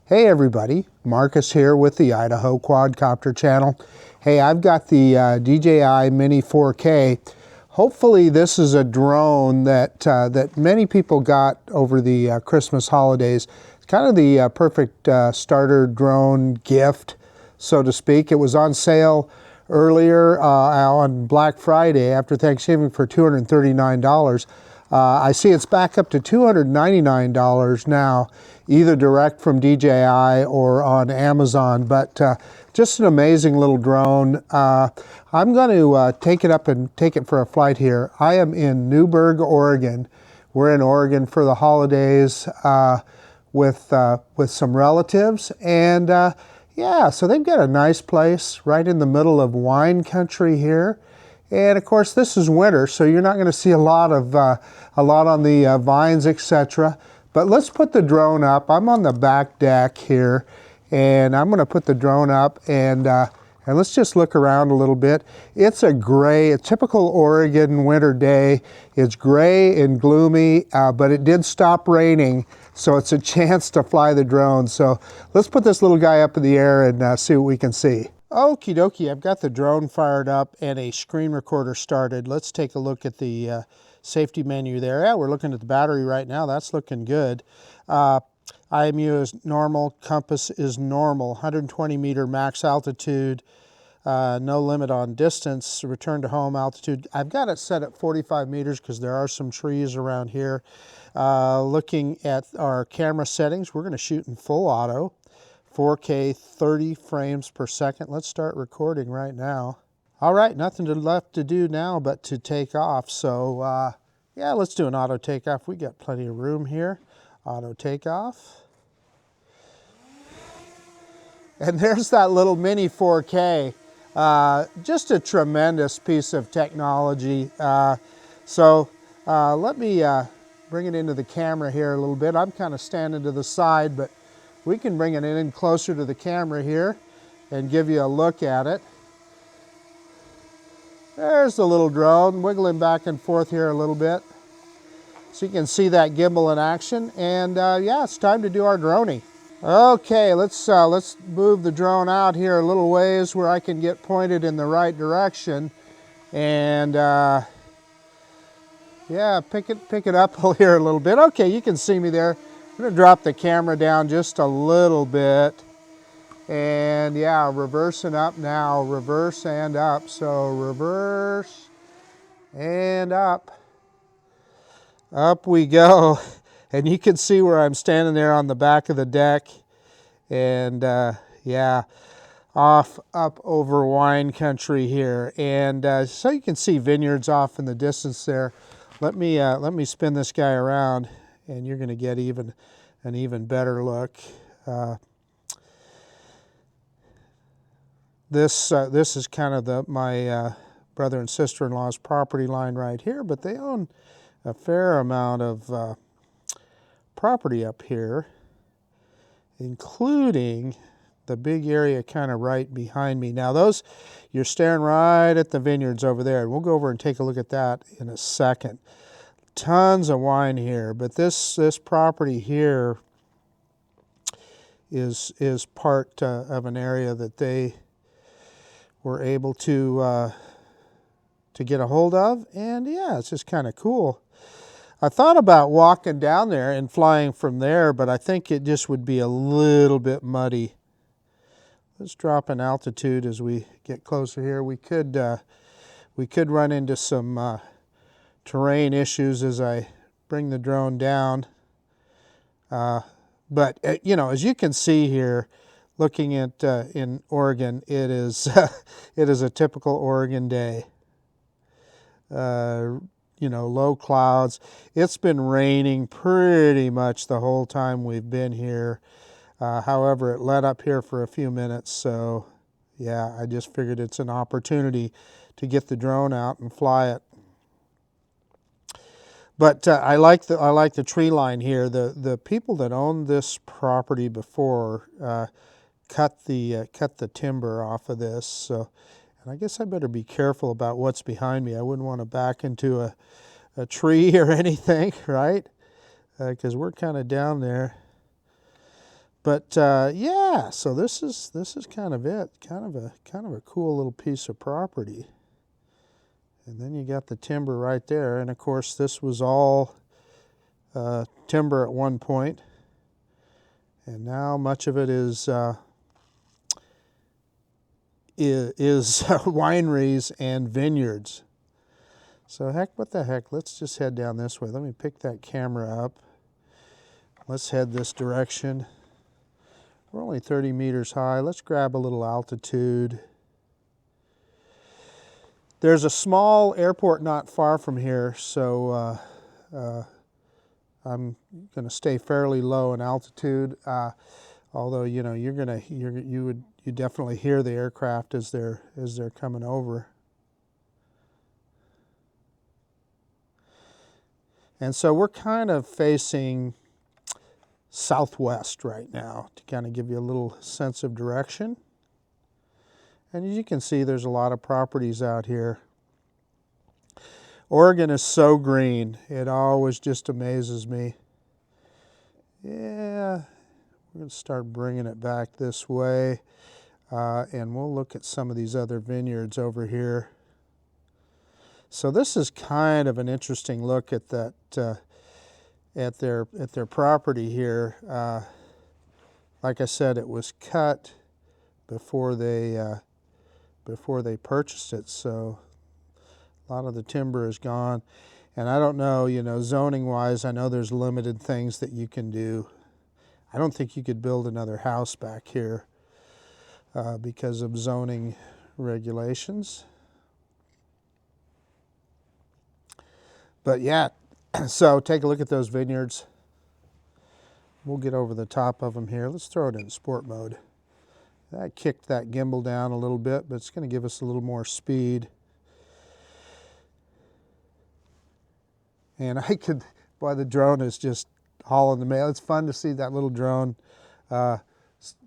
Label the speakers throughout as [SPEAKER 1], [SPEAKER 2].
[SPEAKER 1] Hey everybody, Marcus here with the Idaho Quadcopter channel. Hey, I've got the DJI Mini 4K. Hopefully this is a drone that many people got over the Christmas holidays. It's kind of the perfect starter drone gift, so to speak. It was on sale earlier on Black Friday after Thanksgiving for $239. I see it's back up to $299 now, either direct from DJI or on Amazon, but just an amazing little drone. I'm going to take it up and take it for a flight here. I am in Newberg, Oregon. We're in Oregon for the holidays with some relatives, and yeah, so they've got a nice place right in the middle of wine country here. And of course, this is winter, so you're not going to see a lot on the vines, etc. But let's put the drone up. I'm on the back deck here, and I'm going to put the drone up and let's just look around a little bit. It's a typical Oregon winter day. It's gray and gloomy, but it did stop raining, so it's a chance to fly the drone. So let's put this little guy up in the air and see what we can see. Okie dokie, I've got the drone fired up and a screen recorder started. Let's take a look at the safety menu there. Yeah, we're looking at the battery right now. That's looking good. IMU is normal, compass is normal, 120 meter max altitude, no limit on distance, return to home altitude. I've got it set at 45 meters because there are some trees around here. Looking at our camera settings, we're going to shoot in full auto. 4K 30 frames per second. Let's start recording right now. All right, nothing left to do now but to take off. So yeah, let's do an auto takeoff. We got plenty of room here. Auto takeoff. And there's that little Mini 4K. Just a tremendous piece of technology. So let me bring it into the camera here a little bit. I'm kind of standing to the side, but we can bring it in closer to the camera here and give you a look at it. There's the little drone wiggling back and forth here a little bit. So you can see that gimbal in action. And yeah, it's time to do our droning. Okay, let's move the drone out here a little ways where I can get pointed in the right direction. And yeah, pick it up here a little bit. Okay, you can see me there. I'm going to drop the camera down just a little bit, and yeah, reversing up now, reverse and up. So reverse and up we go. And you can see where I'm standing there on the back of the deck, and yeah, up over wine country here. And so you can see vineyards off in the distance there. Let me spin this guy around, and you're going to get an even better look. This is kind of my brother and sister-in-law's property line right here, but they own a fair amount of property up here, including the big area kind of right behind me. Now you're staring right at the vineyards over there, and we'll go over and take a look at that in a second. Tons of wine here, but this property here is part of an area that they were able to get a hold of, and yeah, it's just kind of cool. I thought about walking down there and flying from there, but I think it just would be a little bit muddy. Let's drop in altitude as we get closer here. We could run into some terrain issues as I bring the drone down. But you know, as you can see here, looking at in Oregon, it is it is a typical Oregon day. You know, low clouds. It's been raining pretty much the whole time we've been here. However, it let up here for a few minutes, so yeah, I just figured it's an opportunity to get the drone out and fly it. But I like the tree line here. The people that owned this property before cut the timber off of this. So, and I guess I better be careful about what's behind me. I wouldn't want to back into a tree or anything, right? Because we're kind of down there. But yeah, so this is kind of it. Kind of a cool little piece of property. And then you got the timber right there. And of course, this was all timber at one point. And now much of it is wineries and vineyards. So what the heck, let's just head down this way. Let me pick that camera up. Let's head this direction. We're only 30 meters high. Let's grab a little altitude. There's a small airport not far from here, so I'm going to stay fairly low in altitude. Although you definitely hear the aircraft as they're coming over. And so we're kind of facing southwest right now to kind of give you a little sense of direction. And as you can see, there's a lot of properties out here. Oregon is so green. It always just amazes me. Yeah, we're going to start bringing it back this way. And we'll look at some of these other vineyards over here. So this is kind of an interesting look at that at their property here. Like I said, it was cut before they purchased it, so a lot of the timber is gone. And I don't know, zoning wise, I know there's limited things that you can do. I don't think you could build another house back here because of zoning regulations. But yeah, so take a look at those vineyards. We'll get over the top of them here. Let's throw it in sport mode. That kicked that gimbal down a little bit, but it's going to give us a little more speed. And boy, the drone is just hauling the mail. It's fun to see that little drone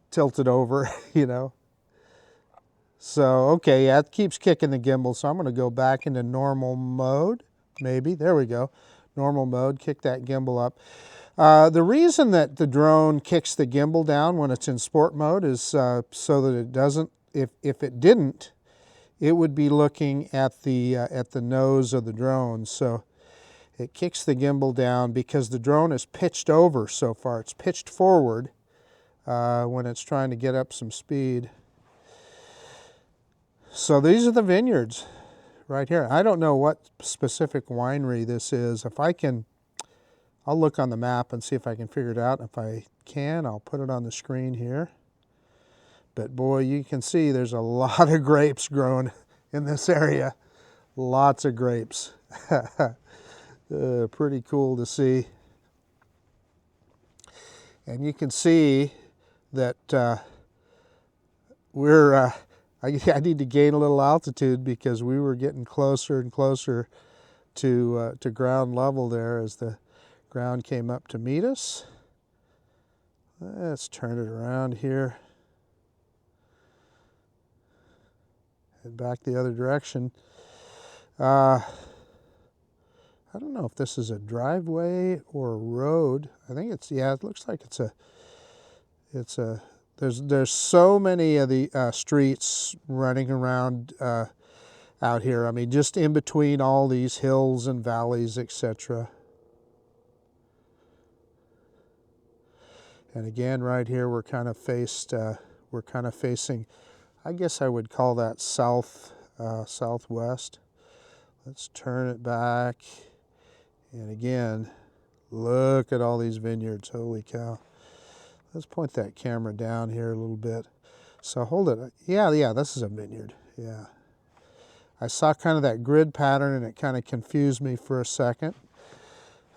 [SPEAKER 1] tilted over, So, okay, yeah, it keeps kicking the gimbal, so I'm going to go back into normal mode. Maybe, there we go. Normal mode, kick that gimbal up. The reason that the drone kicks the gimbal down when it's in sport mode is so that it doesn't, if it didn't, it would be looking at the nose of the drone. So it kicks the gimbal down because the drone is pitched over so far. It's pitched forward when it's trying to get up some speed. So these are the vineyards right here. I don't know what specific winery this is. I'll look on the map and see if I can figure it out. If I can, I'll put it on the screen here. But boy, you can see there's a lot of grapes growing in this area. Lots of grapes. Pretty cool to see. And you can see that I need to gain a little altitude because we were getting closer and closer to ground level there as the ground came up to meet us. Let's turn it around here. Head back the other direction. I don't know if this is a driveway or a road. I think it looks like there's so many of the streets running around out here. I mean, just in between all these hills and valleys, etc. And again, right here, we're kind of facing, I guess I would call that southwest. Let's turn it back. And again, look at all these vineyards. Holy cow. Let's point that camera down here a little bit. So hold it. Yeah, this is a vineyard. Yeah. I saw kind of that grid pattern and it kind of confused me for a second.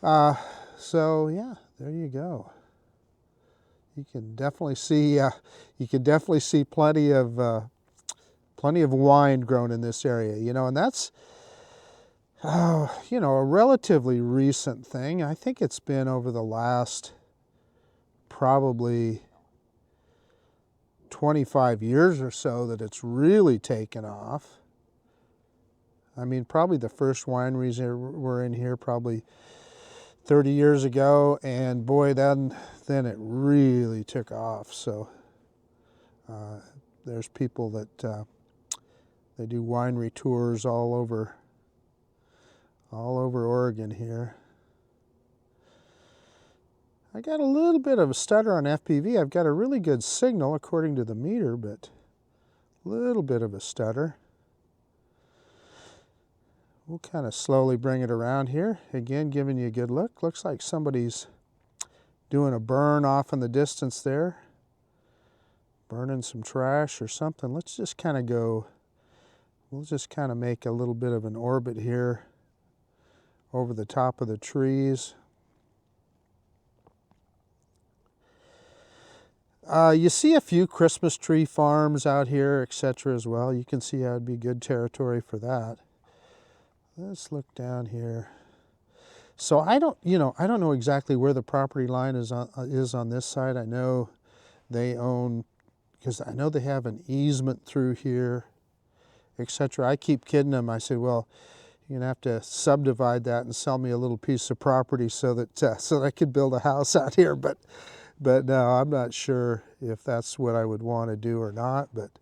[SPEAKER 1] So yeah, there you go. You can definitely see plenty of wine grown in this area, and that's a relatively recent thing. I think it's been over the last probably 25 years or so that it's really taken off. I mean, probably the first wineries were in here probably 30 years ago, and boy, then it really took off. So there's people that they do winery tours all over Oregon here. I got a little bit of a stutter on FPV. I've got a really good signal according to the meter, but a little bit of a stutter. We'll kind of slowly bring it around here. Again, giving you a good look. Looks like somebody's doing a burn off in the distance there. Burning some trash or something. Let's just kind of go, we'll just kind of make a little bit of an orbit here over the top of the trees. You see a few Christmas tree farms out here, etc. as well. You can see how it'd be good territory for that. Let's look down here. So I don't know exactly where the property line is on this side. I know they own, because I know they have an easement through here, etc. I keep kidding them. I say, well, you're gonna have to subdivide that and sell me a little piece of property so that I could build a house out here. But no, I'm not sure if that's what I would want to do or not. But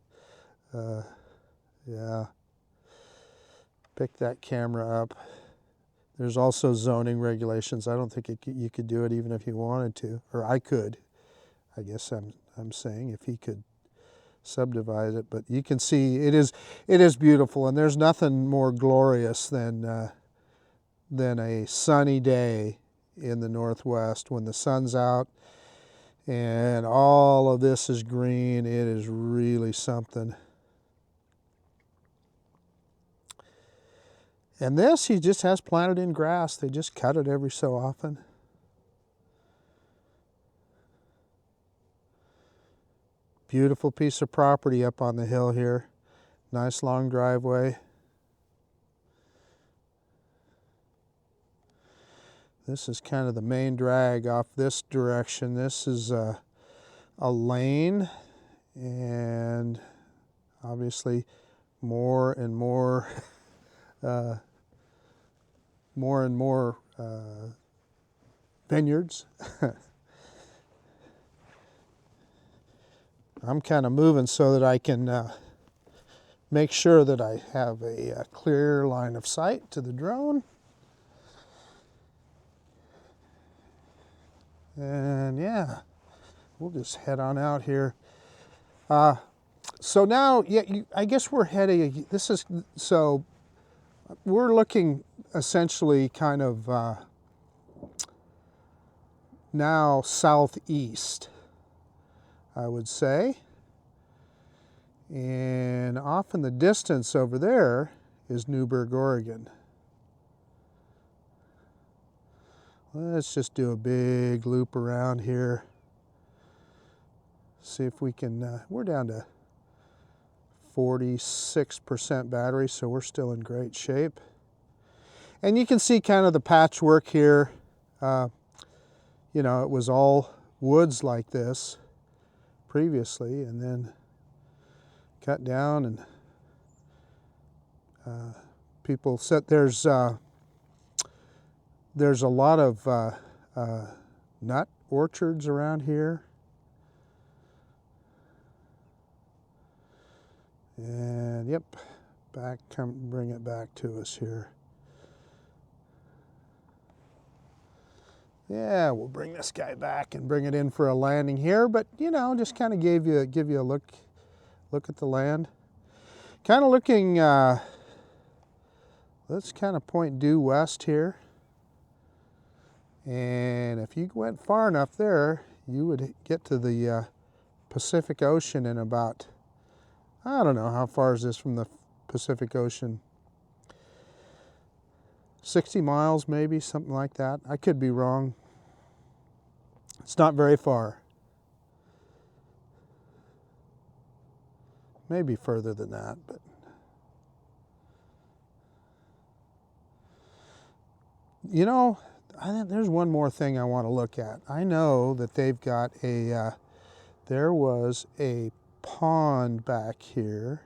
[SPEAKER 1] yeah. Pick that camera up. There's also zoning regulations. I don't think you could do it even if you wanted to, or I could. I guess I'm saying if he could subdivide it. But you can see it is beautiful, and there's nothing more glorious than a sunny day in the Northwest when the sun's out and all of this is green. It is really something. And this he just has planted in grass. They just cut it every so often. Beautiful piece of property up on the hill here. Nice long driveway. This is kind of the main drag off this direction. This is a lane, and obviously more and more vineyards. I'm kind of moving so that I can make sure that I have a clear line of sight to the drone. And yeah, we'll just head on out here. So now, yeah, I guess we're heading, so we're looking essentially kind of now southeast, I would say. And off in the distance over there is Newberg, Oregon. Let's just do a big loop around here. See if we can, we're down to 46% battery, so we're still in great shape. And you can see kind of the patchwork here. You know, it was all woods like this previously, and then cut down, and people said there's a lot of nut orchards around here. And yep, bring it back to us here. Yeah, we'll bring this guy back and bring it in for a landing here, but you know, just kind of give you a look at the land. Kind of looking, let's kind of point due west here. And if you went far enough there, you would get to the Pacific Ocean in about, I don't know, how far is this from the Pacific Ocean? 60 miles maybe, something like that. I could be wrong. It's not very far. Maybe further than that, but you know, I think there's one more thing I want to look at. I know that they've got a, there was a pond back here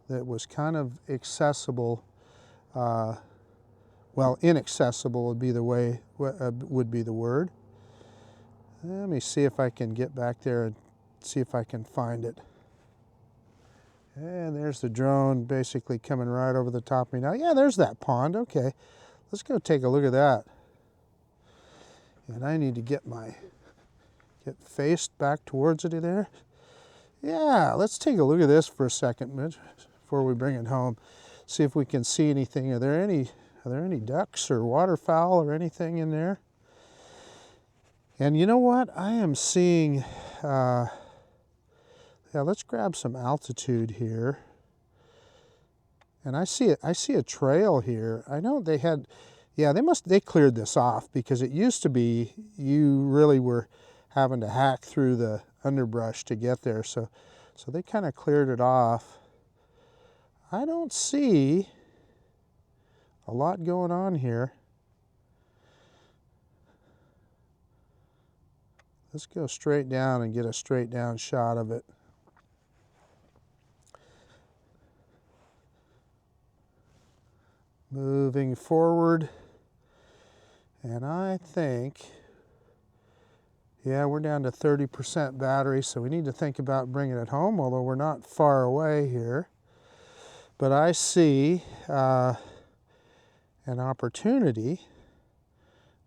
[SPEAKER 1] that was kind of accessible well, inaccessible would be the way, would be the word. Let me see if I can get back there and see if I can find it. And there's the drone basically coming right over the top of me now. Yeah, there's that pond. Okay, let's go take a look at that. And I need to get faced back towards it there. Yeah, let's take a look at this for a second, Mitch, before we bring it home. See if we can see anything. Are there any ducks or waterfowl or anything in there? And you know what? I am seeing, yeah, let's grab some altitude here. And I see a trail here. I know they had, yeah, they cleared this off, because it used to be you really were having to hack through the underbrush to get there. So they kind of cleared it off. I don't see a lot going on here. Let's go straight down and get a straight down shot of it. Moving forward, and I think, yeah, we're down to 30% battery, so we need to think about bringing it home, although we're not far away here. But I see an opportunity.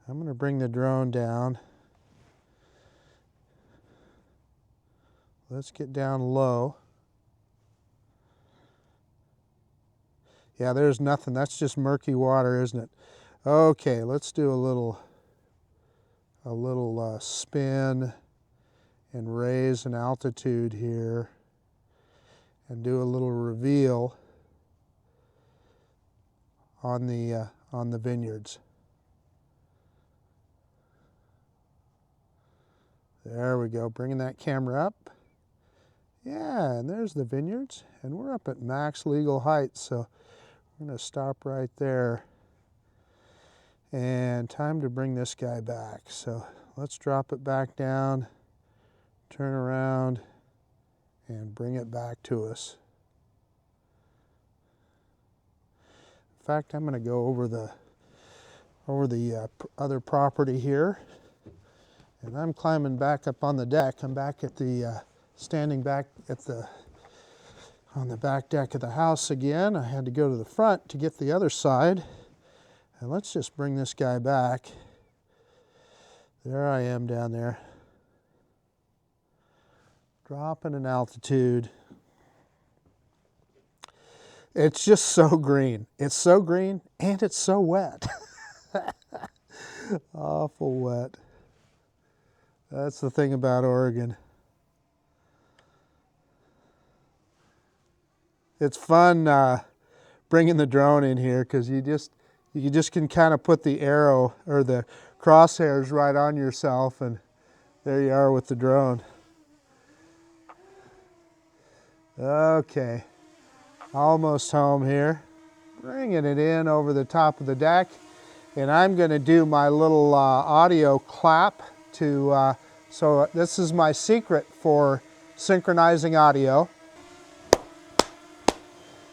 [SPEAKER 1] I'm going to bring the drone down. Let's get down low. Yeah, there's nothing. That's just murky water, isn't it? Okay, let's do a little spin and raise an altitude here and do a little reveal on the vineyards. There we go, bringing that camera up. Yeah, and there's the vineyards, and we're up at max legal height, so we're going to stop right there. And time to bring this guy back. So let's drop it back down, turn around, and bring it back to us. In fact, I'm going to go over the other property here, and I'm climbing back up on the deck. I'm back at the standing back at on the back deck of the house again. I had to go to the front to get the other side. And let's just bring this guy back. There I am down there. Dropping in altitude. It's just so green. It's so green and it's so wet. Awful wet. That's the thing about Oregon. It's fun bringing the drone in here, because you just can kind of put the arrow or the crosshairs right on yourself, and there you are with the drone. Okay, almost home here. Bringing it in over the top of the deck, and I'm going to do my little audio clap to, so this is my secret for synchronizing audio.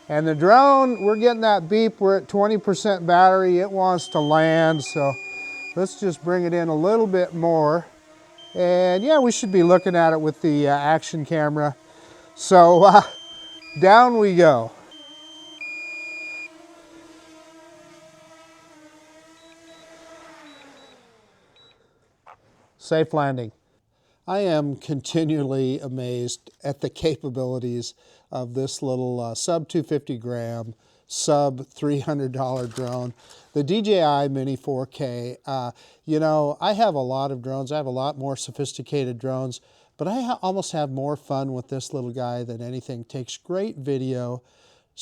[SPEAKER 1] And the drone, we're getting that beep. We're at 20% battery. It wants to land, so let's just bring it in a little bit more. And yeah, we should be looking at it with the action camera. So down we go. Safe landing. I am continually amazed at the capabilities of this little sub 250 gram, sub $300 drone. The DJI Mini 4K, you know, I have a lot of drones. I have a lot more sophisticated drones, but I almost have more fun with this little guy than anything. Takes great video,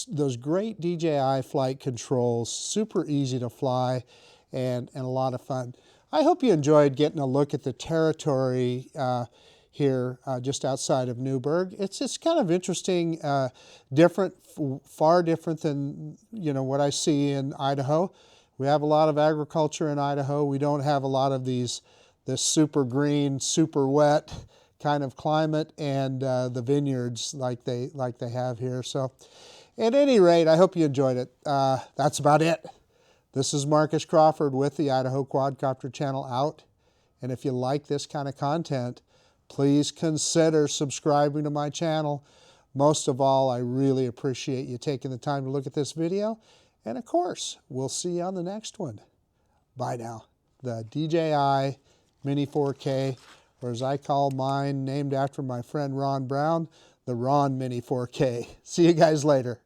[SPEAKER 1] those great DJI flight controls, super easy to fly, and a lot of fun. I hope you enjoyed getting a look at the territory here just outside of Newburgh. It's kind of interesting, different, far different than, you know, what I see in Idaho. We have a lot of agriculture in Idaho. We don't have a lot of this super green, super wet kind of climate, and the vineyards like they have here. So at any rate, I hope you enjoyed it. That's about it. This is Marcus Crawford with the Idaho Quadcopter channel out. And if you like this kind of content, please consider subscribing to my channel. Most of all, I really appreciate you taking the time to look at this video. And of course, we'll see you on the next one. Bye now. The DJI Mini 4K, or as I call mine, named after my friend Ron Brown, the Ron Mini 4K. See you guys later.